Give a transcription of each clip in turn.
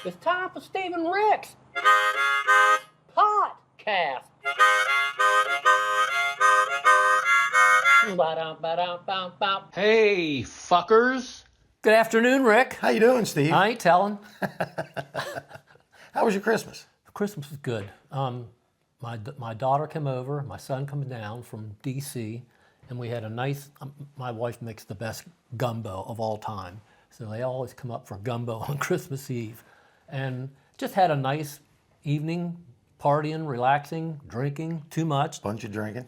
It's time for Steve and KIX podcast. Hey, fuckers. Good afternoon, Rick. How you doing, Steve? I ain't telling. How was your Christmas? Christmas was good. My daughter came over, my son come down from D.C., and we had a nice, my wife makes the best gumbo of all time. So they always come up for gumbo on Christmas Eve. And just had a nice evening, partying, relaxing, drinking, too much. Bunch of drinking.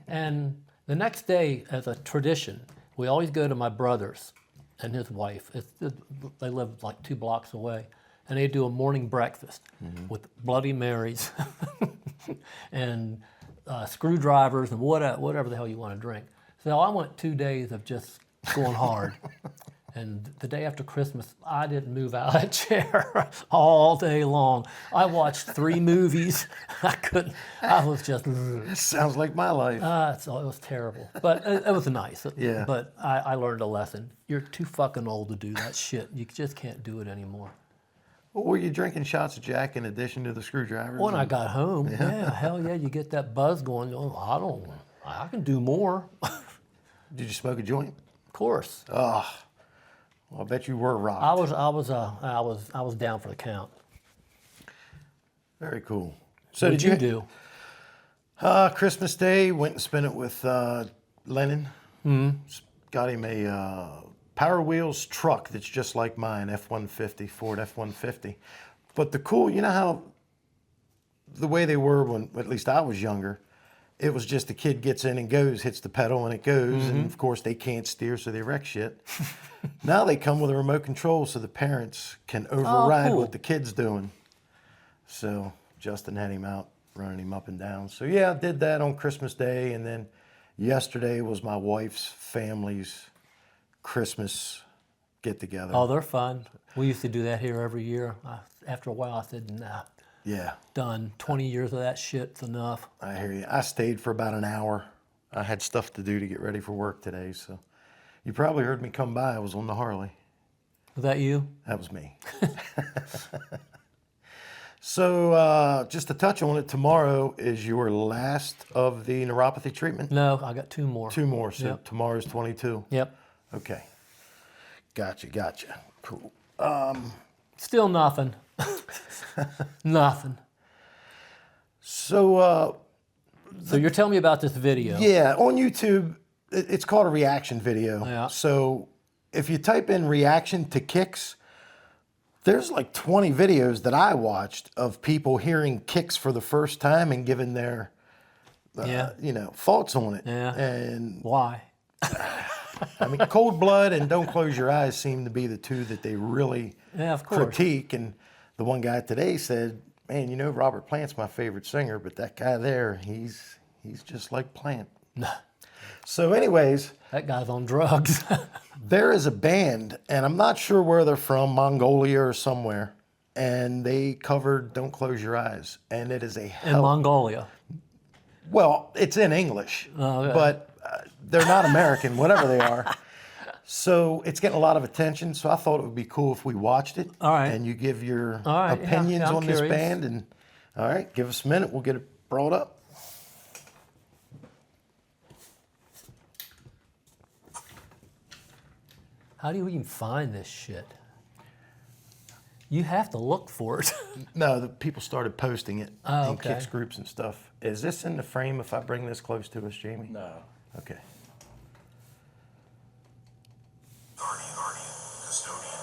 And the next day, as a tradition, we always go to my brother's and his wife. They live like 2 blocks away. And they do a morning breakfast with Bloody Marys and screwdrivers and whatever the hell you want to drink. So I went 2 days of just going hard. And the day after Christmas, I didn't move out of that chair all day long. I watched 3 movies. I was just... This sounds like my life. It was terrible. But it was nice. Yeah. But I learned a lesson. You're too fucking old to do that shit. You just can't do it anymore. Well, were you drinking shots of Jack in addition to the screwdrivers? When I got home, yeah, hell yeah, you get that buzz going. Oh, I can do more. Did you smoke a joint? Of course. Oh, well, I bet you were rocked. I was down for the count. Very cool. So What did you do? Christmas Day, went and spent it with Lennon. Got him a Power Wheels truck that's just like mine, F-150, Ford F-150. But the cool, you know how the way they were when, at least I was younger, it was just the kid gets in and goes, hits the pedal and it goes. And of course they can't steer, so they wreck shit. Now they come with a remote control so the parents can override cool. what the kid's doing. So Justin had him out, running him up and down. So yeah, I did that on Christmas Day. And then yesterday was my wife's family's Christmas get together. Oh, they're fun. We used to do that here every year. After a while, I said, nah, Yeah, done. 20 years of that shit's enough. I hear you. I stayed for about an hour. I had stuff to do to get ready for work today, so you probably heard me come by. I was on the Harley. Was that you? That was me. So just to touch on it, tomorrow is your last of the neuropathy treatment? No, I got 2 more. 2 more, so Yep. tomorrow's 22? Yep. Okay. Gotcha. Cool. Still nothing. Nothing. So So you're telling me about this video. yeah, on YouTube, it's called a reaction video. Yeah. So if you type in reaction to KIX, there's like 20 videos that I watched of people hearing KIX for the first time and giving their, thoughts on it. Yeah. And Why? I mean, Cold Blood and Don't Close Your Eyes seem to be the 2 that they really Yeah, of course. critique. And the one guy today said, man, Robert Plant's my favorite singer, but that guy there, he's just like Plant. So anyways, That guy's on drugs. there is a band, and I'm not sure where they're from, Mongolia or somewhere, and they covered Don't Close Your Eyes, and it is a In hell. Mongolia. Well, it's in English, Oh, okay. but they're not American, whatever they are. So it's getting a lot of attention, so I thought it would be cool if we watched it. All right. And you give your All right, yeah, opinions I'm on this curious. band. And all right, give us a minute, we'll get it brought up. How do you even find this shit? You have to look for it. No, the people started posting it Oh, in okay. KIX groups and stuff. Is this in the frame if I bring this close to us, Jamie? No. Okay. Guardian, custodian,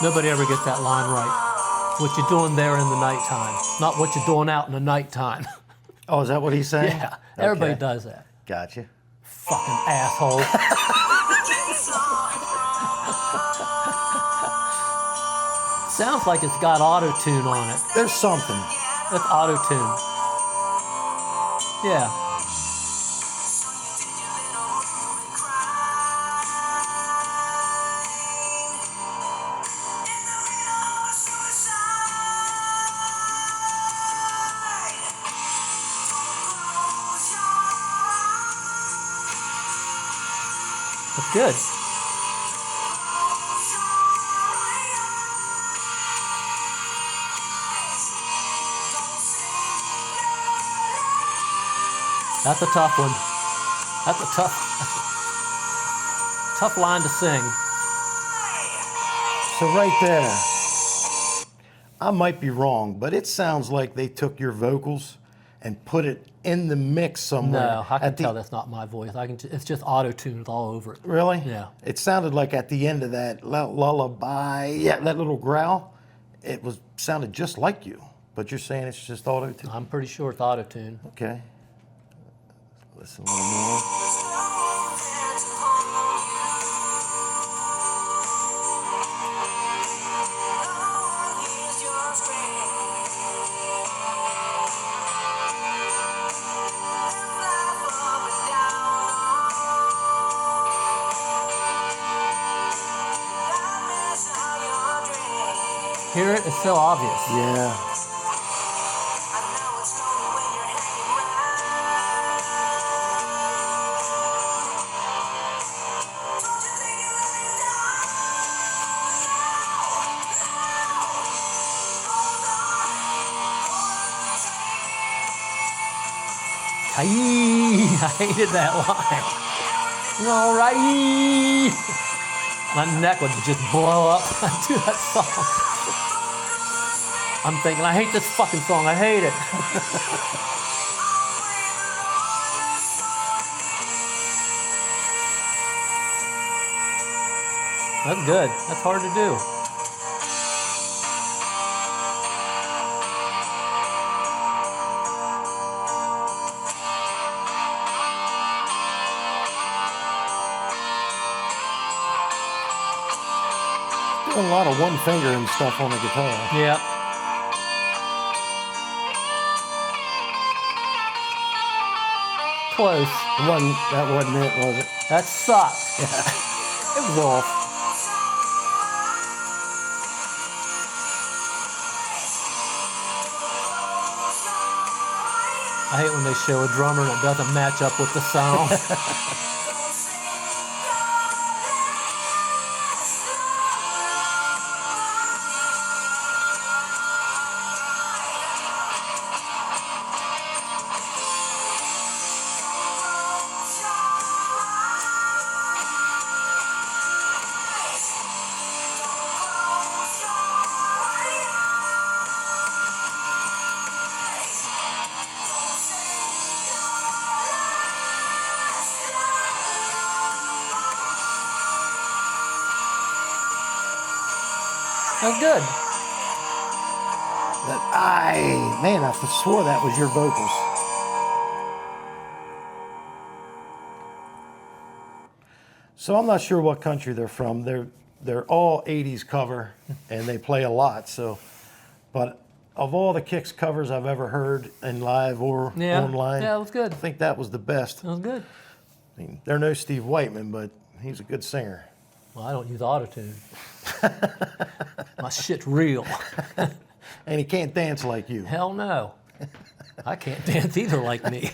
Nobody ever gets that line right. What you doing there in the nighttime, not what you're doing out in the nighttime. Oh, is that what he's saying? Yeah, everybody Okay. does that. Gotcha. Fucking asshole. sounds like it's got auto-tune on it. There's something. That's auto-tune. Yeah. That's good. That's a tough one. That's a tough line to sing. So right there, I might be wrong, but it sounds like they took your vocals and put it in the mix somewhere. No, I can At the- tell that's not my voice. It's just auto-tuned all over it. Really? Yeah. It sounded like at the end of that lullaby, yeah, that little growl, sounded just like you. But you're saying it's just auto-tune? I'm pretty sure it's auto-tuned. Okay. Listen a little more. Hear it? It's so obvious. Yeah. I hated that line. All right. My neck would just blow up to that song. I'm thinking, I hate this fucking song. I hate it. That's good. That's hard to do. Doing a lot of one finger and stuff on the guitar. Yeah. Close. That wasn't it, was it? That sucked. It was off. I hate when they show a drummer and it doesn't match up with the sound. That's good. Man, I swore that was your vocals. So I'm not sure what country they're from. They're all 80s cover, and they play a lot. So, but of all the KIX covers I've ever heard in live or online, Yeah, it was good. I think that was the best. It was good. I mean, they're no Steve Whiteman, but he's a good singer. Well, I don't use autotune. My shit's real. And he can't dance like you. Hell no. I can't dance either like me.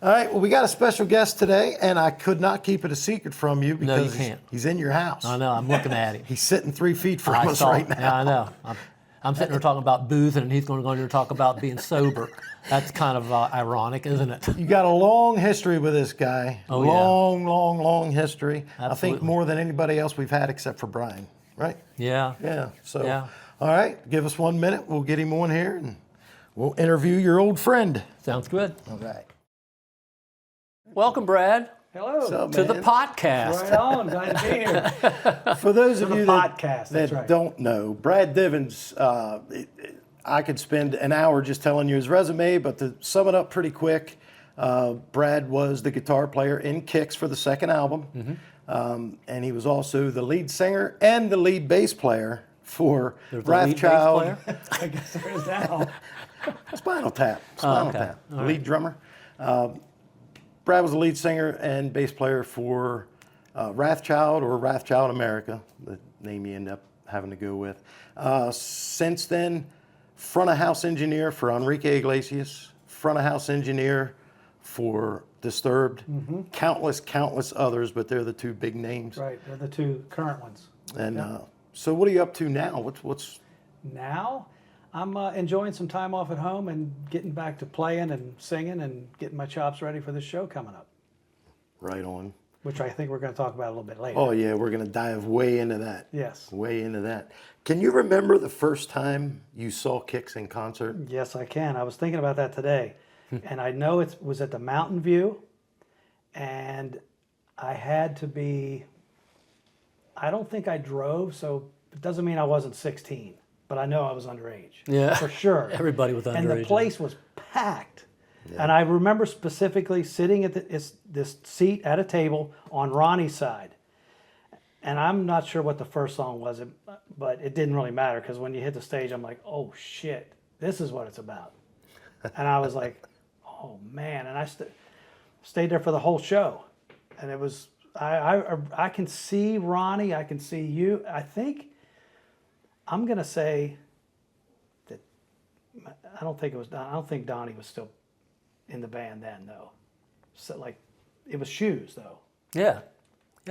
All right, well, we got a special guest today, and I could not keep it a secret from you No, you because can't. he's in your house. I know, I'm looking at him. He's sitting 3 feet from I us saw right it. now. Yeah, I know. I'm sitting there talking about boozing, and he's going to go in there and talk about being sober. That's kind of ironic, isn't it? You got a long history with this guy. Oh, yeah. Long history. I think Absolutely. more than anybody else we've had except for Brian, right? Yeah. Yeah. So, Yeah. all right, give us 1 minute. We'll get him on here, and we'll interview your old friend. Sounds good. All right. Welcome, Brad, Hello. What's up, to the man? podcast. Right on. Glad to be here. For those of the you that, podcast, that that's right. don't know, Brad Divens, I could spend an hour just telling you his resume, but to sum it up pretty quick, Brad was the guitar player in KIX for the second album, and he was also the lead singer and the lead bass player for There's the lead bass Wrathchild, player? I guess there is now. Spinal Tap, okay. All lead drummer. Brad was the lead singer and bass player for Wrathchild or Wrathchild America, the name you end up having to go with. Since then, front of house engineer for Enrique Iglesias, front of house engineer for Disturbed, countless others, but they're the two big names. Right, they're the two current ones. And so, what are you up to now? What's Now, I'm enjoying some time off at home and getting back to playing and singing and getting my chops ready for this show coming up, right on? which I think we're going to talk about a little bit later. Oh yeah, we're gonna dive way into that. Yes. Way into that. Can you remember the first time you saw KIX in concert? Yes, I can. I was thinking about that today. And I know it was at the Mountain View. And I had to be, I don't think I drove, so it doesn't mean I wasn't 16. But I know I was underage. Yeah. For sure. Everybody was underage. And the place was packed. And I remember specifically sitting at this seat at a table on Ronnie's side. And I'm not sure what the first song was, but it didn't really matter because when you hit the stage, I'm like, oh shit, this is what it's about. And I was like, oh man. And I stayed there for the whole show. And it was, I can see Ronnie, I can see you. I think, I'm going to say that, I don't think Donnie was still in the band then though. So like, it was Shoes though. Yeah.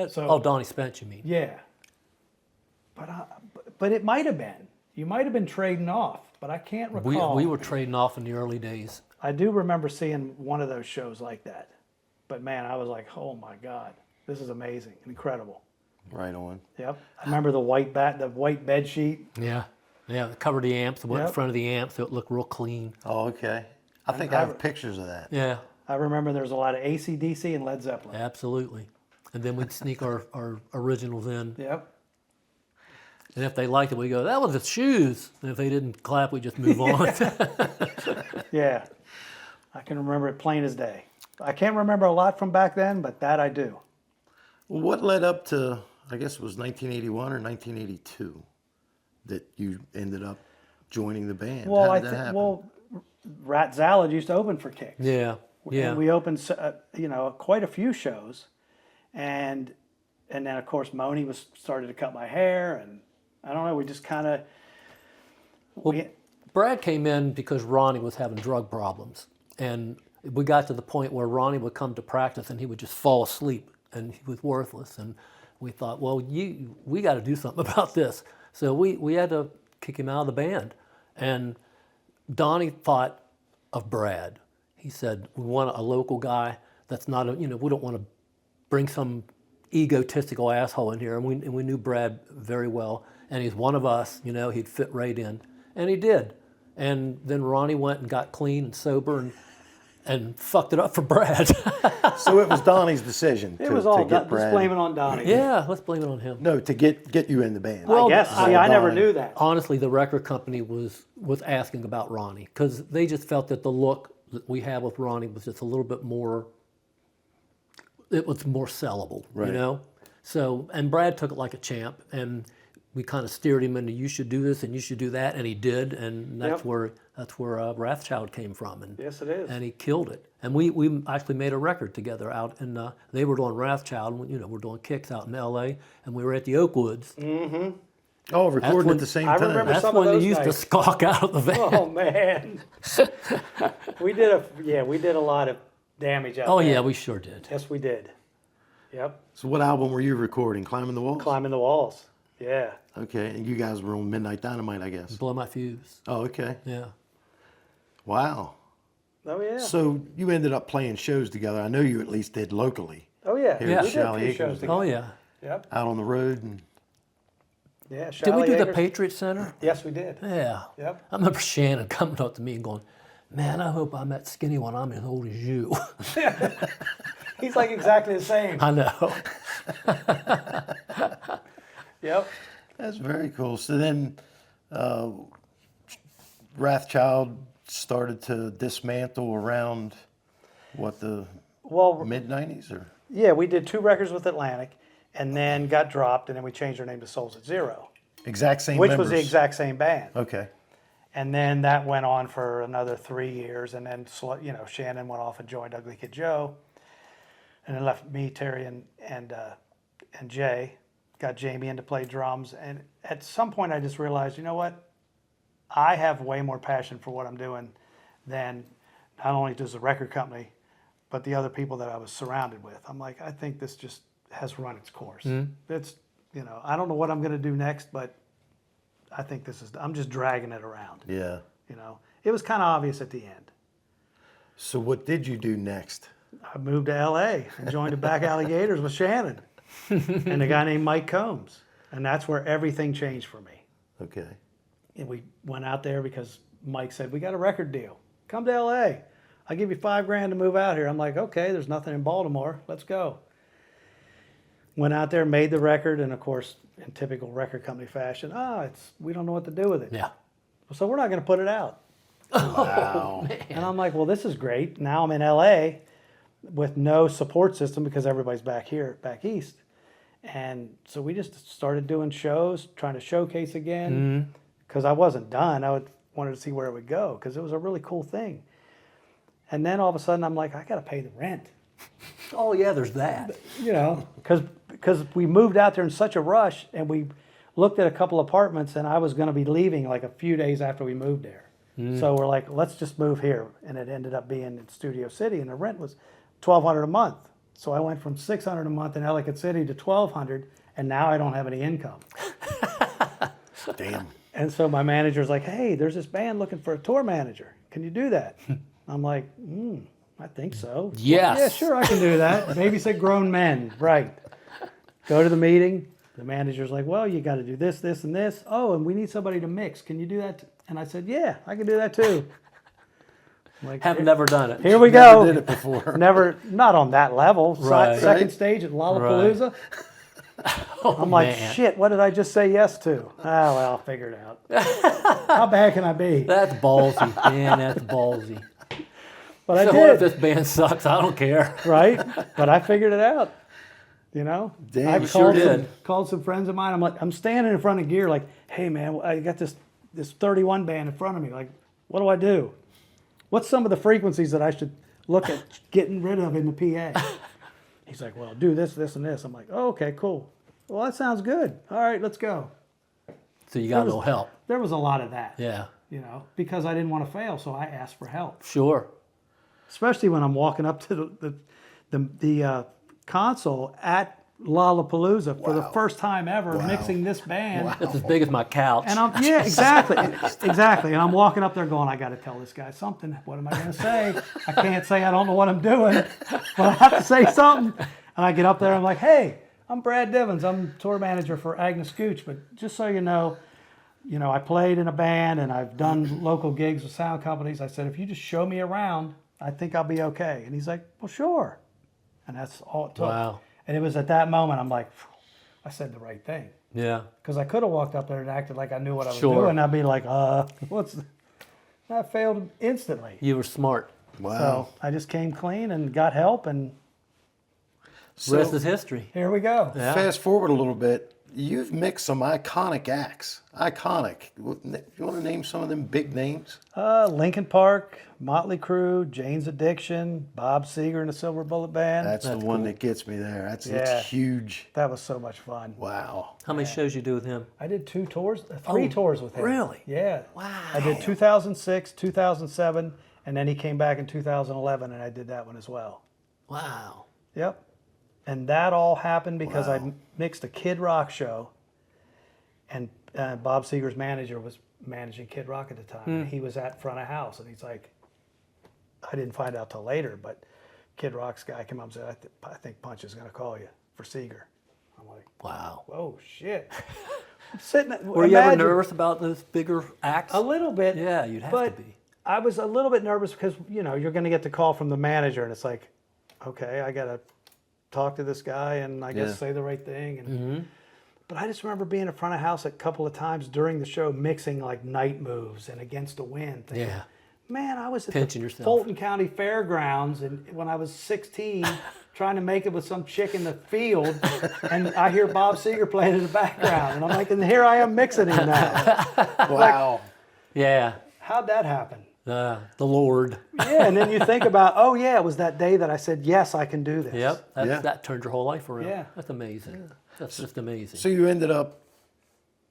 So- Donnie Spence, you mean? Yeah. But it might have been. You might have been trading off, but I can't recall. We were trading off in the early days. I do remember seeing one of those shows like that. But man, I was like, oh my God, this is amazing, incredible. Right on. Yep. I remember the white bed sheet. Yeah. Yeah, cover the amps, went in Yep. front of the amp so it looked real clean. Oh, okay. I think I have pictures of that. Yeah, I remember there was a lot of AC/DC and Led Zeppelin. absolutely. And then we'd sneak our originals in. Yep. And if they liked it, we'd go, that was the Shoes. And if they didn't clap, we'd just move on. Yeah. I can remember it plain as day. I can't remember a lot from back then, but that I do. Well, what led up to, I guess it was 1981 or 1982, that you ended up joining the band? Well, How I did that think happen? Rat Salad used to open for KIX. Yeah, yeah. And we opened, quite a few shows, and then of course Moni started to cut my hair, and I don't know. We just kind of. Brad came in because Ronnie was having drug problems. And we got to the point where Ronnie would come to practice and he would just fall asleep and he was worthless. And we thought, well, we got to do something about this. So we had to kick him out of the band. And Donnie thought of Brad. He said, we want a local guy that's not, we don't want to bring some egotistical asshole in here. And we knew Brad very well. And he's one of us, he'd fit right in. And he did. And then Ronnie went and got clean and sober and fucked it up for Brad. So it was Donnie's decision It to, was all to get let's Brad. blame it on Donnie. Yeah, let's blame it on him. No, to get you in the band. I guess. all See, I never Donnie. knew that. Honestly, the record company was asking about Ronnie because they just felt that the look that we had with Ronnie was just a little bit more, it was more sellable, Right. So, and Brad took it like a champ, and we kind of steered him into, you should do this and you should do that, and he did, and that's Yep. where Wrathchild came from, and Yes, it is. and he killed it. And we actually made a record together out in, they were doing Wrathchild, and we're doing KIX out in L.A., and we were at the Oakwoods. Oh, recording when- at the same I time. remember That's some of when they those used to nights. skulk out of the van. Oh man, we did a lot of damage out Oh there. yeah, we sure did. Yes, we did. Yep, So what album were you recording? Climbing the Walls? climbing the walls. Yeah, Okay, and you guys were on Midnight Dynamite, I guess. Blow my fuse. Oh, okay. Yeah. Wow. oh yeah, So you ended up playing shows together. I know you at least did locally, oh yeah. Here We at did a Shally few Acres. shows together. Oh yeah. Yep. out on the road. And Yeah. Did we Shally do the Acres. Patriot Center? Yes, we did. Yeah. Yep. I remember Shannon coming up to me and going, "Man, I hope I'm that skinny when I'm as old as you." He's like exactly the same. I know. Yep. that's very cool. So then Wrathchild started to dismantle around What, the Well, mid-90s or? yeah, we did 2 records with Atlantic, and then got dropped, and then we changed our name to Souls at Zero, Exact same which members? was the exact same band. Okay. And then that went on for another 3 years, and then Shannon went off and joined Ugly Kid Joe, and then left me, Terry, and Jay. Got Jamie in to play drums, and at some point I just realized, you know what? I have way more passion for what I'm doing than not only does the record company, but the other people that I was surrounded with. I'm like, I think this just has run its course. It's, I don't know what I'm going to do next, but I think I'm just dragging it around. Yeah. It was kind of obvious at the end. So what did you do next? I moved to LA and joined the Back Alligators with Shannon and a guy named Mike Combs. And that's where everything changed for me. Okay. And we went out there because Mike said, we got a record deal. Come to LA. I'll give you $5,000 to move out here. I'm like, okay, there's nothing in Baltimore. Let's go. Went out there, made the record, and of course, in typical record company fashion, we don't know what to do with it. Yeah. So we're not going to put it out. Wow. And I'm like, well, this is great. Now I'm in LA with no support system because everybody's back here, back east. And so we just started doing shows, trying to showcase again, because I wasn't done. Wanted to see where it would go because it was a really cool thing. And then all of a sudden I'm like, I got to pay the rent. Oh yeah, there's that. Because we moved out there in such a rush, and we looked at a couple apartments, and I was going to be leaving like a few days after we moved there. So we're like, let's just move here, and it ended up being in Studio City, and the rent was $1,200 a month. So I went from $600 a month in Ellicott City to $1,200, and now I don't have any income. Damn. And so my manager's like, hey, there's this band looking for a tour manager. Can you do that? I'm like, I think so. Yes. Yeah, sure, I can do that. Babysit grown men, right. Go to the meeting. The manager's like, well, you got to do this, this, and this. Oh, and we need somebody to mix. Can you do that? And I said, yeah, I can do that too. I'm like, Have never done it. here we Never go. did it before. Never, not on that level. Right. Second Right. stage at Lollapalooza. Oh, I'm like, man. shit, what did I just say yes to? Ah, well, figure it out. How bad can I be? That's ballsy. Man, that's ballsy. But I So what if did, this band sucks? I don't care. right? But I figured it out. Damn, I you sure did. Called some friends of mine. I'm standing in front of gear like, hey man, I got this 31 band in front of me. Like, what do I do? What's some of the frequencies that I should look at getting rid of in the PA? He's like, well, do this, this, and this. I'm like, oh, okay, cool. Well, that sounds good. All right, let's go. So you got no help. There was a lot of that, Yeah. because I didn't want to fail, so I asked for help. Sure. Especially when I'm walking up to the console at Lollapalooza for the first time ever, mixing this band. It's as big as my couch. And exactly. And I'm walking up there going, I got to tell this guy something. What am I going to say? I can't say I don't know what I'm doing, but I have to say something. And I get up there, I'm like, hey, I'm Brad Divens. I'm tour manager for Agnes Gooch. But just so you know, I played in a band and I've done local gigs with sound companies. I said, if you just show me around, I think I'll be okay. And he's like, well, sure. And that's all it took. Wow. And it was at that moment, I'm like, I said the right thing. Yeah. Because I could have walked up there and acted like I knew what I was Sure. doing. I'd be like, I failed instantly. You were smart. Wow. So I just came clean and got help, and Rest is history. here we go. Yeah. Fast forward a little bit. You've mixed some iconic acts. Iconic. You want to name some of them big names? Linkin Park, Motley Crue, Jane's Addiction, Bob Seger and the Silver Bullet Band. That's the one that gets me there. Yeah. It's huge. That was so much fun. Wow. How many shows you do with him? I did 3 tours with him. really? Yeah. Wow. I did 2006, 2007, and then he came back in 2011, and I did that one as well. Wow. Yep. And that all happened because I mixed a Kid Rock show, and Bob Seger's manager was managing Kid Rock at the time. And he was at front of house, and he's like, I didn't find out till later, but Kid Rock's guy came up and said, I think Punch is going to call you for Seger. I'm like, Wow. whoa, shit. Were you ever nervous about those bigger acts? A little bit. Yeah, you'd have but to be. I was a little bit nervous because, you're going to get the call from the manager, and it's like, okay, I got to talk to this guy and I guess say the right thing. And But I just remember being in front of house a couple of times during the show mixing like Night Moves and Against the Wind. Thinking, Yeah. Man, I was at Pinching the yourself. Fulton County Fairgrounds, and when I was 16, trying to make it with some chick in the field, and I hear Bob Seger playing in the background, and I'm like, and here I am mixing him now. Wow. Yeah. How'd that happen? The Lord. Yeah, and then you think about, oh yeah, it was that day that I said, yes, I can do this. Yep. Yeah. That turned your whole life around. Yeah. That's amazing. That's just amazing. So you ended up,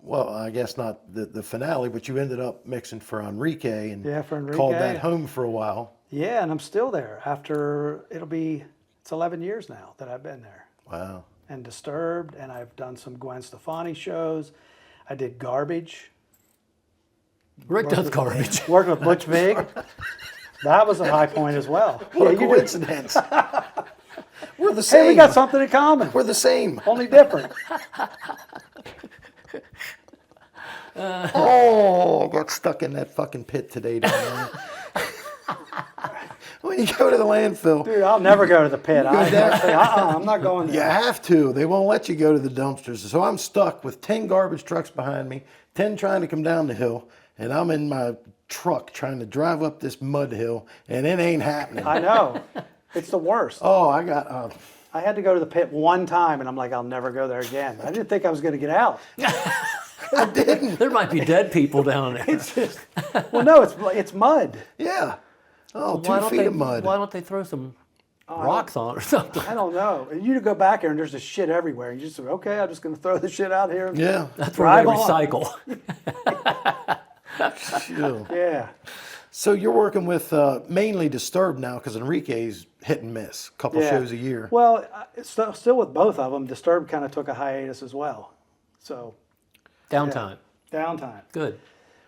well, I guess not the finale, but you ended up mixing for Enrique and Yeah, for Enrique. called that home for a while. Yeah, and I'm still there after, it's 11 years now that I've been there. Wow. And Disturbed, and I've done some Gwen Stefani shows. I did Garbage. Rick does garbage. Worked with Butch Vig. That was a high point as well. What a you did. coincidence. We're the same. Hey, we got something in common. We're the same. Only different. Oh, got stuck in that fucking pit today down there. When you go to the landfill, Dude, I'll never go to the pit. I'm not going you there. have to. They won't let you go to the dumpsters. So I'm stuck with 10 garbage trucks behind me, 10 trying to come down the hill, and I'm in my truck trying to drive up this mud hill, and it ain't happening. I know. It's the worst. Oh, I got... I had to go to the pit one time, and I'm like, I'll never go there again. I didn't think I was going to get out. I didn't. There might be dead people down there. It's just, well, no, it's mud. Yeah. Oh, Why 2 don't feet they, of mud. Why don't they throw some rocks on it or something? I don't know. You go back there, and there's just shit everywhere. And you just say, okay, I'm just going to throw the shit out here. Yeah. That's where they Drive on. recycle. Chill. Yeah. So you're working with mainly Disturbed now because Enrique's hit and miss, a couple Yeah. shows a year. Well, still with both of them, Disturbed kind of took a hiatus as well. So Downtime. downtime, Good.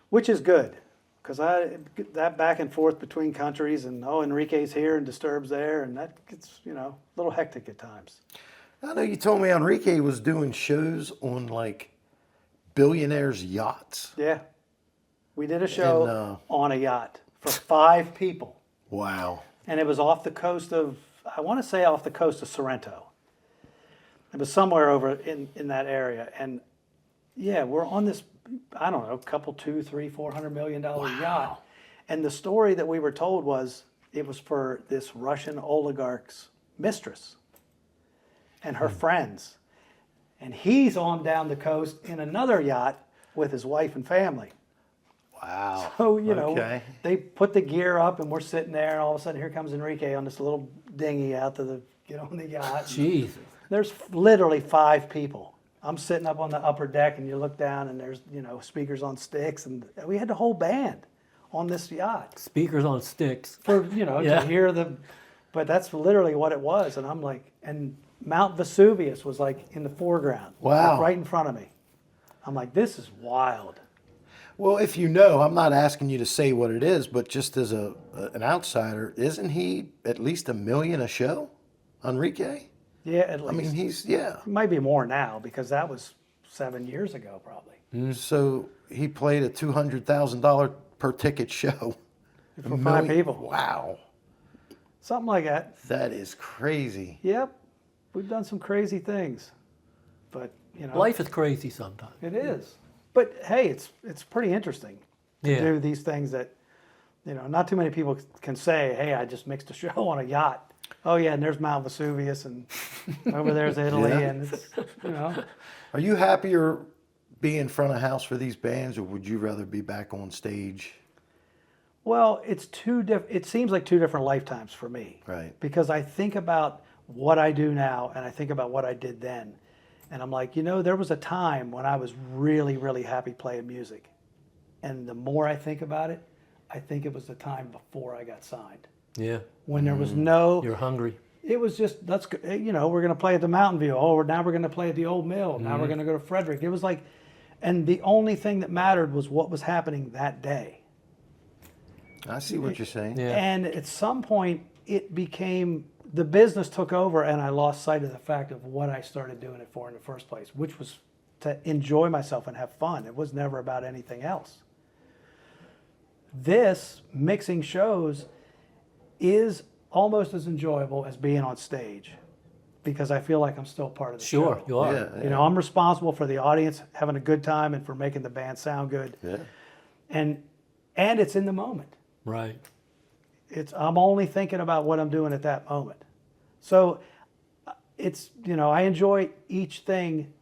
which is good, because that back and forth between countries, and Enrique's here and Disturbed's there, and that gets a little hectic at times. I know you told me Enrique was doing shows on like billionaires' yachts. Yeah, we did a show And, on a yacht for 5 people, Wow. and it was off the coast of, I want to say off the coast of Sorrento. It was somewhere over in that area, and yeah, we're on this, I don't know, couple $200-400 million yacht. And the story that we were told was it was for this Russian oligarch's mistress and her friends. And he's on down the coast in another yacht with his wife and family. Wow. So, Okay. they put the gear up, and we're sitting there, and all of a sudden here comes Enrique on this little dinghy out to get on the yacht. Jesus. There's literally 5 people. I'm sitting up on the upper deck, and you look down, and there's speakers on sticks, and we had the whole band on this yacht Speakers on sticks. for Yeah. to hear the. But that's literally what it was, and I'm like, and Mount Vesuvius was like in the foreground, Wow. like right in front of me. I'm like, this is wild. Well, if you know, I'm not asking you to say what it is, but just as an outsider, isn't he at least $1 million a show, Enrique? Yeah, at least. I mean, It might be more now because that was 7 years ago, probably. So he played a $200,000 per ticket show. For $1 5 million. people, Wow. something like that. That is crazy. Yep, we've done some crazy things, but Life is crazy sometimes. it is. But hey, it's pretty interesting to Yeah. do these things that not too many people can say. Hey, I just mixed a show on a yacht. Oh yeah, and there's Mount Vesuvius, and over there's Italy, Yeah. and it's, Are you happier being front of house for these bands, or would you rather be back on stage? Well, it's it seems like 2 different lifetimes for me. Right. Because I think about what I do now, and I think about what I did then, and I'm like, there was a time when I was really, really happy playing music, and the more I think about it, I think it was the time before I got signed, Yeah. when there was no. You're hungry. It was just, let's go, we're going to play at the Mountain View. Oh, now we're going to play at the Old Mill. Now we're going to go to Frederick. It was like, and the only thing that mattered was what was happening that day. I see what you're saying. Yeah. And at some point, it became, the business took over, and I lost sight of the fact of what I started doing it for in the first place, which was to enjoy myself and have fun. It was never about anything else. This, mixing shows, is almost as enjoyable as being on stage, because I feel like I'm still part of the Sure, show. you are. Yeah. I'm responsible for the audience having a good time and for making the band sound good. Yeah. And it's in the moment. Right. I'm only thinking about what I'm doing at that moment. So it's, I enjoy each thing,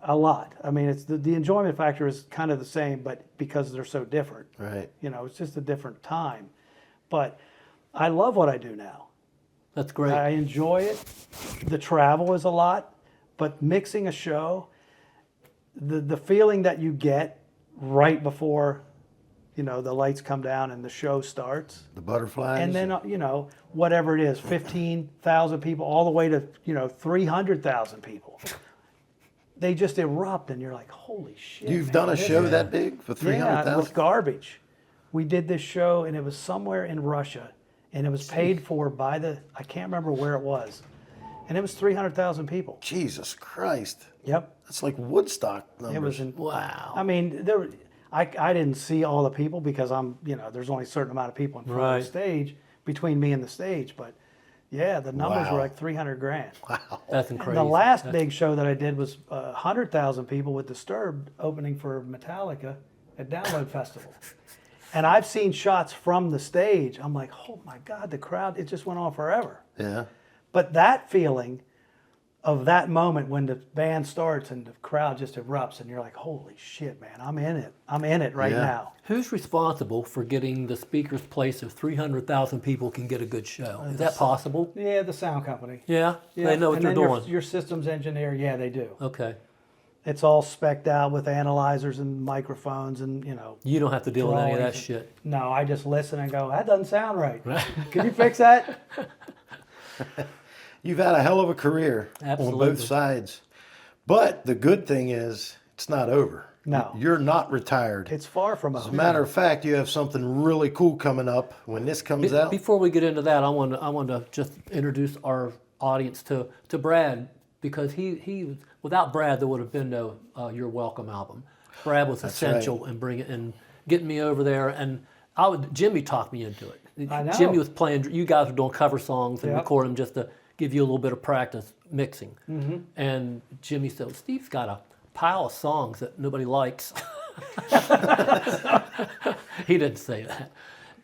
a lot. I mean, it's the enjoyment factor is kind of the same, but because they're so different. Right. It's just a different time. But I love what I do now. That's great. I enjoy it. The travel is a lot, but mixing a show, the feeling that you get right before, the lights come down and the show starts. The butterflies. And then, whatever it is, 15,000 people all the way to, 300,000 people. They just erupt and you're like, holy shit. You've man, done a this show is- that big for Yeah, 300,000? with Garbage. We did this show and it was somewhere in Russia and it was paid for by I can't remember where it was. And it was 300,000 people. Jesus Christ. Yep. That's like Woodstock numbers. It was Wow. I mean, I didn't see all the people because there's only a certain amount of people in front of Right. the stage between me and the stage. But yeah, the numbers Wow. were like 300 grand. That's And crazy. the last big show that I did was 100,000 people with Disturbed opening for Metallica at Download Festival. And I've seen shots from the stage. I'm like, oh my God, the crowd, it just went on forever. Yeah. But that feeling of that moment when the band starts and the crowd just erupts and you're like, holy shit, man, I'm in it. I'm in it right Yeah. now. Who's responsible for getting the speaker's place if 300,000 people can get a good show? Is that possible? Yeah, the sound company. Yeah? Yeah. They know what and they're then doing. Your systems engineer, yeah, they do. Okay. It's all spec'd out with analyzers and microphones and, You don't have to deal with any of that drawings. shit. No, I just listen and go, that doesn't sound right. Can you fix that? You've had a hell of a career on Absolutely. both sides. But the good thing is, it's not over. No. You're not retired. It's far from As a over. matter of fact, you have something really cool coming up when this comes out. Before we get into that, I want to just introduce our audience to Brad, because he without Brad there would have been no You're Welcome album. Brad was essential in getting me over there, and Jimmy talked me into it. I know. Jimmy was playing. You guys were doing cover songs and Yep. recording them just to give you a little bit of practice mixing. Mm-hmm. And Jimmy said, well, Steve's got a pile of songs that nobody likes. He didn't say that.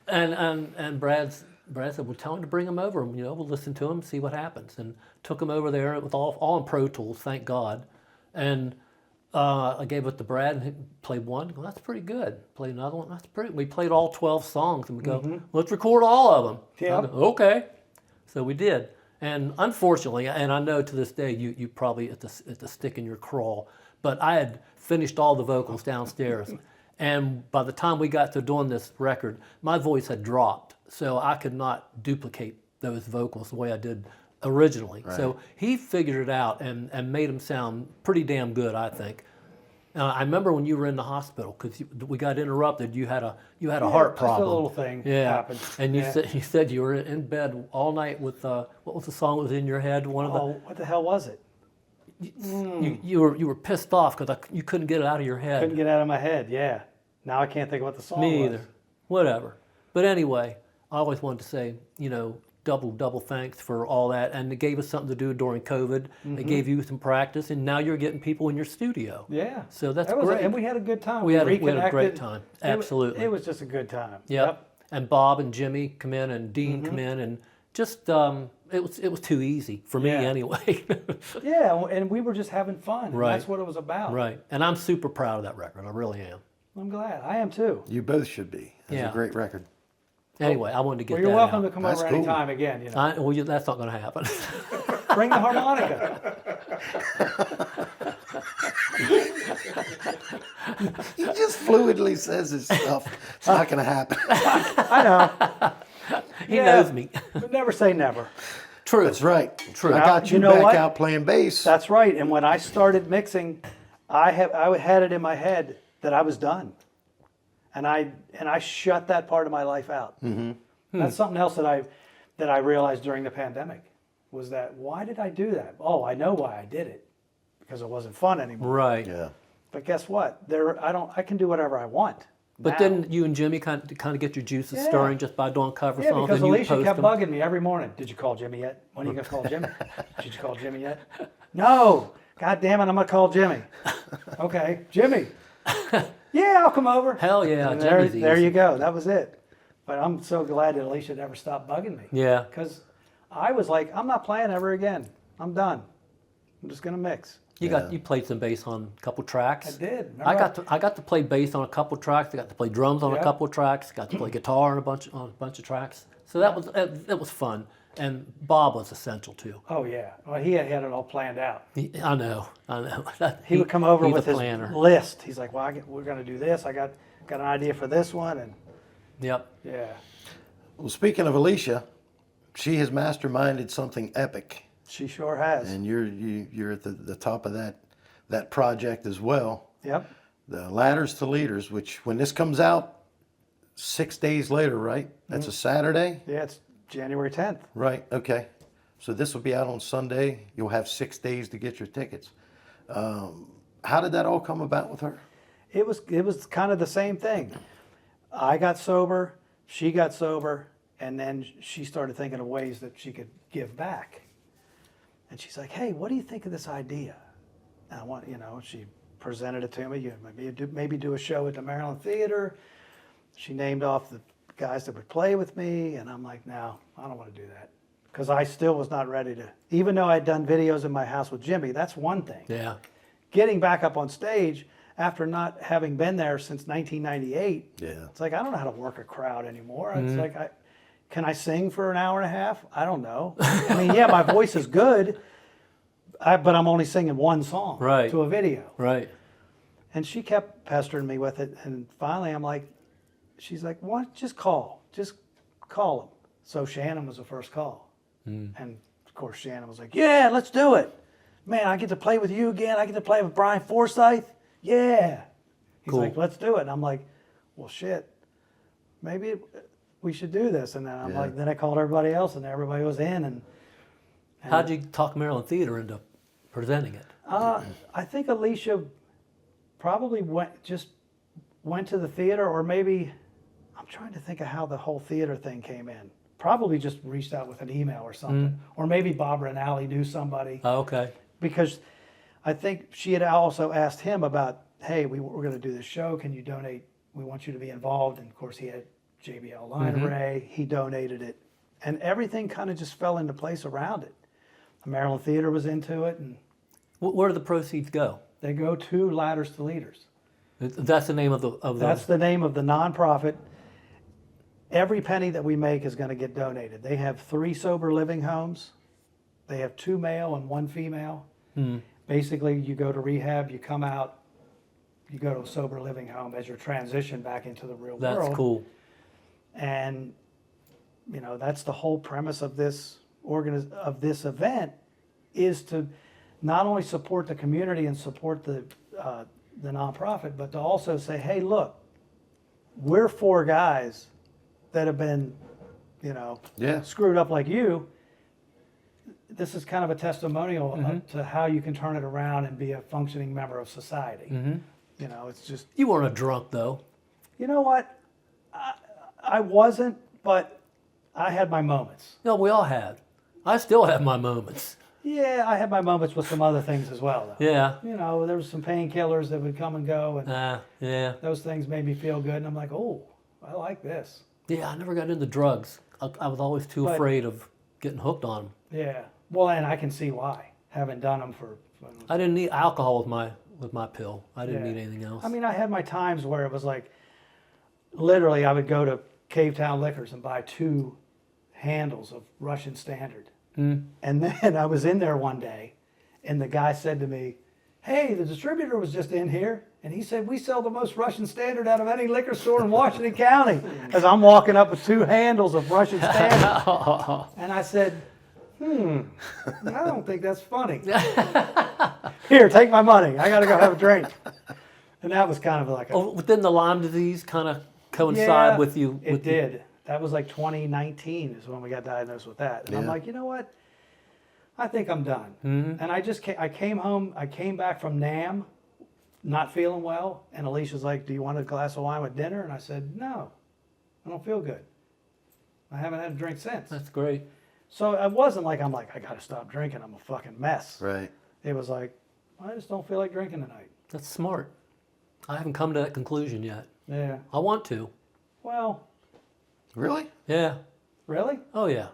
And Brad said, well, tell him to bring them over. We'll listen to them, see what happens. And took them over there with all in Pro Tools, thank God. And I gave it to Brad and he played one. Well, that's pretty good. Played another one. That's pretty. We played all 12 songs and we go, let's record all of them. Yeah. I go, okay. So we did. And unfortunately, and I know to this day, you probably at the stick in your craw, but I had finished all the vocals downstairs. And by the time we got to doing this record, my voice had dropped. So I could not duplicate those vocals the way I did originally. Right. So he figured it out and made them sound pretty damn good, I think. I remember when you were in the hospital because we got interrupted. You had a heart just problem. a little thing Yeah, happened. and you Yeah. said you were in bed all night with what was the song that was in your head? One of the Oh, what the hell was it? you were pissed off because you couldn't get it out of your head. Couldn't get out of my head. Yeah. Now I can't think of what the song Me was. either. Whatever. But anyway, I always wanted to say, double thanks for all that. And it gave us something to do during COVID. It gave you some practice, and now you're getting people in your studio. Yeah. So that's That was great. And we had a good time. We had a great reconnected. time. It wa- Absolutely. It was just a good time. Yep. And Bob and Jimmy come in, and Dean come in, and just it was too easy for me Yeah. anyway. Yeah, and we were just having fun. And Right. That's what it was about. Right. And I'm super proud of that record. I really am. I'm glad. I am too. You both should be. It's Yeah. a great record. Anyway, I wanted to get Well, you're that welcome out. to come That's over cool. anytime again. That's not going to happen. Bring the harmonica. He just fluidly says his stuff. It's not going to happen. I know. He Yeah. knows me. But never say never. True. That's right. True. I got you, You know back what? out playing bass. That's right. And when I started mixing, I had it in my head that I was done, and I shut that part of my life out. Mm-hmm. That's something else that I realized during the pandemic was that why did I do that? Oh, I know why I did it, because it wasn't fun anymore. Right. Yeah. But guess what? I can do whatever I want. But now. then you and Jimmy kind of get your juices Yeah. stirring just by doing cover Yeah, songs because and you Alicia post kept them. bugging me every morning. Did you call Jimmy yet? When are you going to call Jimmy? Did you call Jimmy yet? No. God damn it, I'm going to call Jimmy. Okay, Jimmy. Yeah, I'll come over. Hell yeah, And there, Jimmy's there easy. you go. That was it. But I'm so glad that Alicia never stopped bugging me. Yeah. Because I was like, I'm not playing ever again. I'm done. I'm just gonna mix. You played some bass on a couple tracks. I did. I Remember got to play bass on a couple tracks. I got to play drums on Yeah. a couple tracks. Got to play guitar on a bunch of tracks. So that was fun. And Bob was essential too. Oh yeah. Well, he had it all planned out. I know. He would come over he's with a his planner. list. He's like, well, we're gonna do this. I got an idea for this one, and Yep. yeah. Well, speaking of Alicia, she has masterminded something epic, She sure has. and you're at the top of that project as well. Yep. The Ladders to Leaders, which when this comes out, 6 days later, right? That's a Saturday, Yeah, it's January 10th. right? Okay, so this will be out on Sunday. You'll have 6 days to get your tickets. How did that all come about with her? It was kind of the same thing. I got sober, she got sober, and then she started thinking of ways that she could give back. And she's like, "Hey, what do you think of this idea?" And I want, she presented it to me. Maybe do a show at the Maryland Theater. She named off the guys that would play with me, and I'm like, "No, I don't want to do that," because I still was not ready to. Even though I'd done videos in my house with Jimmy, that's one thing. Yeah. Getting back up on stage after not having been there since 1998, Yeah. it's like I don't know how to work a crowd anymore. It's like, can I sing for an hour and a half? I don't know. I mean, yeah, my voice is good, but I'm only singing one song Right. to a video. Right. And she kept pestering me with it, and finally I'm like, she's like, "What? Just call him." So Shannon was the first call, and of course Shannon was like, "Yeah, let's do it. Man, I get to play with you again. I get to play with Brian Forsyth. Yeah." He's Cool. like, "Let's do it." And I'm like, "Well, shit, maybe we should do this." And then I'm Yeah. like, then I called everybody else, and everybody was in. And How'd you talk Maryland Theater into presenting it? I think Alicia probably went to the theater, or maybe I'm trying to think of how the whole theater thing came in. Probably just reached out with an email or something, or maybe Barbara and Allie knew somebody. Oh, okay. Because I think she had also asked him about, "Hey, we're going to do this show. Can you donate? We want you to be involved." And of course, he had JBL line array. He donated it, and everything kind of just fell into place around it. The Maryland Theater was into it, and Where do the proceeds go? they go to Ladders to Leaders. That's the name of the. That's the name of the nonprofit. Every penny that we make is going to get donated. They have 3 sober living homes. They have 2 male and 1 female. Basically, you go to rehab, you come out, you go to a sober living home as your transition back into the real world. That's cool. And that's the whole premise of this event, is to not only support the community and support the nonprofit, but to also say, "Hey, look, we're 4 guys that have been, Yeah. screwed up like you. This is kind of a testimonial to how you can turn it around and be a functioning member of society." It's just, You weren't a drunk though. you know what? I wasn't, but I had my moments. No, we all had. I still have my moments. Yeah, I had my moments with some other things as well, though. Yeah. There was some painkillers that would come and go, and Yeah. those things made me feel good. And I'm like, "Oh, I like this." Yeah, I never got into drugs. I was always too But- afraid of getting hooked on them. Yeah. Well, and I can see why. Haven't done them for. I didn't need alcohol with my pill. I didn't Yeah. need anything else. I mean, I had my times where it was like, literally, I would go to Cavetown Liquors and buy 2 handles of Russian Standard. And then I was in there one day, and the guy said to me, "Hey, the distributor was just in here, and he said we sell the most Russian Standard out of any liquor store in Washington County." As I'm walking up with 2 handles of Russian Standard, and I said, I don't think that's funny. Here, take my money. I got to go have a drink. And that was kind of like Didn't the Lyme disease kind of coincide with you? It did. That was like 2019 is when we got diagnosed with that. And I'm Yeah. like, you know what? I think I'm done. And I came home. I came back from NAMM, not feeling well. And Alicia's like, "Do you want a glass of wine with dinner?" And I said, "No, I don't feel good. I haven't had a drink since." That's great. So it wasn't like I got to stop drinking. I'm a fucking mess. Right. It was like, I just don't feel like drinking tonight. That's smart. I haven't come to that conclusion yet. Yeah. I want to. Well, Really? Yeah. really? Oh, yeah.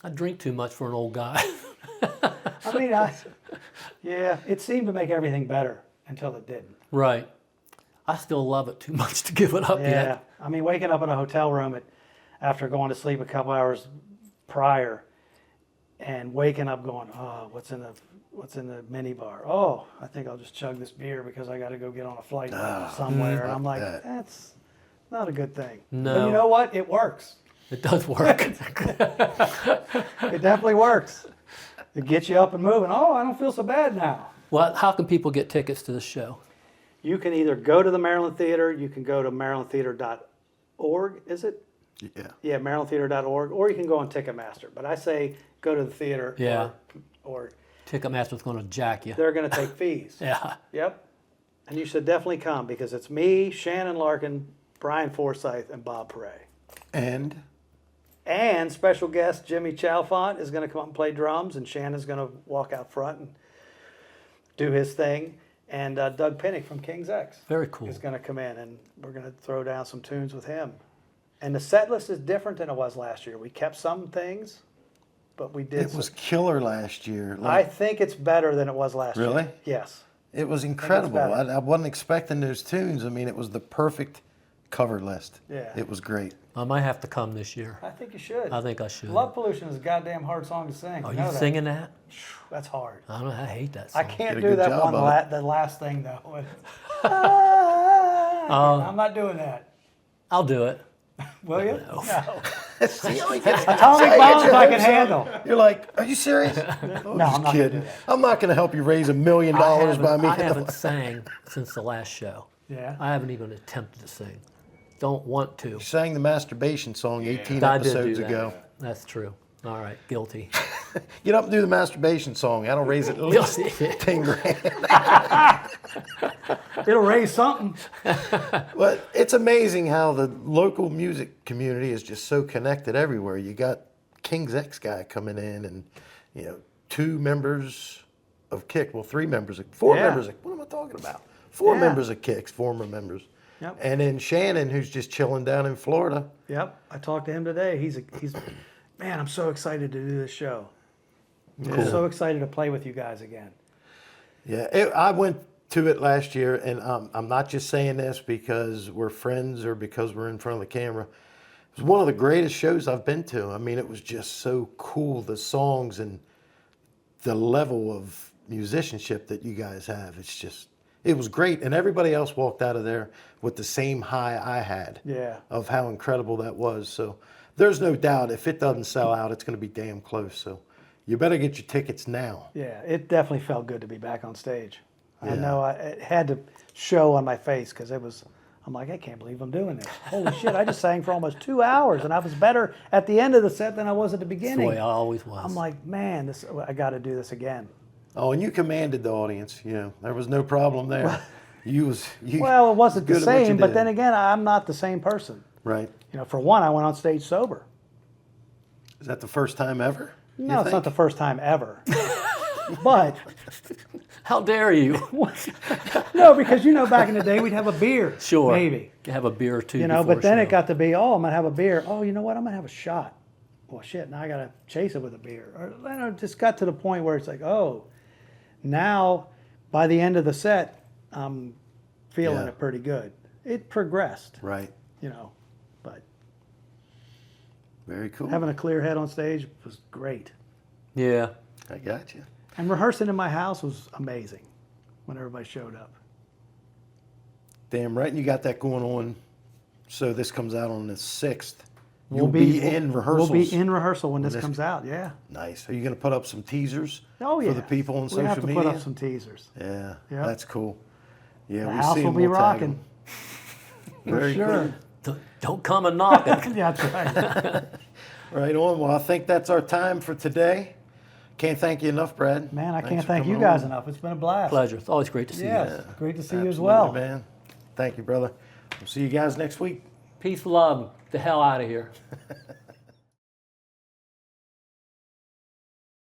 I drink too much for an old guy. I mean, yeah, it seemed to make everything better until it didn't. Right. I still love it too much to give it up Yeah. yet. I mean, waking up in a hotel room after going to sleep a couple hours prior and waking up going, oh, what's in the mini bar? Oh, I think I'll just chug this beer because I got to go get on a flight somewhere. And I'm like, that. that's not a good thing. No. But you know what? It works. It does work. It definitely works. It gets you up and moving. Oh, I don't feel so bad now. Well, how can people get tickets to the show? You can either go to the Maryland Theater, you can go to marylandtheater.org, is it? Yeah. Yeah, marylandtheater.org, or you can go on Ticketmaster. But I say go to the theater, Yeah. or Ticketmaster's going to jack you. they're going to take fees. Yeah. Yep. And you should definitely come because it's me, Shannon Larkin, Brian Forsyth, and Bob Perret. And special guest Jimmy Chalfont is going to come up and play drums, and Shannon's going to walk out front and do his thing. And Doug Pinnick from King's X Very cool. is going to come in, and we're going to throw down some tunes with him. And the set list is different than it was last year. We kept some things, but we did. It was killer last year. I think it's better than it was last year. Really? Yes. It was incredible. better. I wasn't expecting those tunes. I mean, it was the perfect cover list. Yeah. It was great. I might have to come this year. I think you should. I think I should. Love Pollution is a goddamn hard song to sing. Are know you that. singing that? That's hard. I don't know. I hate that I song. can't Did a do good that job one, of it. the last thing though. I'm not doing that. I'll do it. Will you? No. See how he gets Atomic bombs I can handle. You're like, are you serious? No, I'm not gonna kidding. do that. I'm not going to help you raise $1 million by me. I haven't sang since the last show. Yeah. I haven't even attempted to sing. Don't want to. You sang the masturbation song 18 I did do episodes that. ago. That's true. All right, guilty. Get up and do the masturbation song. That'll raise at least Guilty. 10 grand. It'll raise something. But it's amazing how the local music community is just so connected everywhere. You got King's X guy coming in, and 2 members of KIX. Well, 3 members, 4 Yeah. members. What am I talking about? 4 Yeah. members of KIX, former members. Yep. And then Shannon, who's just chilling down in Florida. Yep. I talked to him today. He's man, I'm so excited to do this show. I'm so excited to play with you guys again. Yeah, I went to it last year, and I'm not just saying this because we're friends or because we're in front of the camera. It was one of the greatest shows I've been to. I mean, it was just so cool, the songs and the level of musicianship that you guys have. It was great, and everybody else walked out of there with the same high I had of how incredible that was. So there's no doubt if it doesn't sell out, it's going to be damn close. So you better get your tickets now. Yeah, it definitely felt good to be back on stage. I Yeah. know it had to show on my face because I'm like, I can't believe I'm doing this. Holy shit, I just sang for almost 2 hours, and I was better at the end of the set than I was at the That's beginning. the way I always was. I'm like, man, I got to do this again. Oh, and you commanded the audience. There was no problem there. Well, it wasn't the good at what you same, but did. then again, I'm not the same person. Right. For one, I went on stage sober. Is that the first time ever? No, it's not the first time ever. But How dare you? no, because back in the day we'd have a beer. Sure. Maybe. You have a beer or two. But before then show. it got to be, I'm gonna have a beer. Oh, you know what? I'm gonna have a shot. Well, shit. Now I gotta chase it with a beer. Or it just got to the point where it's like, now by the end of the set, I'm feeling Yeah. it pretty good. It progressed. Right. But Very cool. having a clear head on stage was great. Yeah. I got you. And rehearsing in my house was amazing when everybody showed up. Damn right. And you got that going on. So this comes out on the 6th. We'll You'll be in rehearsals. We'll be in rehearsal when this comes out, yeah. Nice. Are you going to put up some teasers Oh, yeah. for the people on we social have to media? put up some teasers. Yeah, Yep. that's cool. Yeah, The we house see will 'em, be we'll tag rocking. 'em. Very sure. Don't come and knock it. That's right. Right on. Well, I think that's our time for today. Can't thank you enough, Brad. Man, I Thanks can't for thank you coming guys on. enough. It's been a blast. Pleasure. It's always great to see Yes, you. great to see you as Absolutely, well. man. Thank you, brother. We'll see you guys next week. Peace, love. The hell out of here.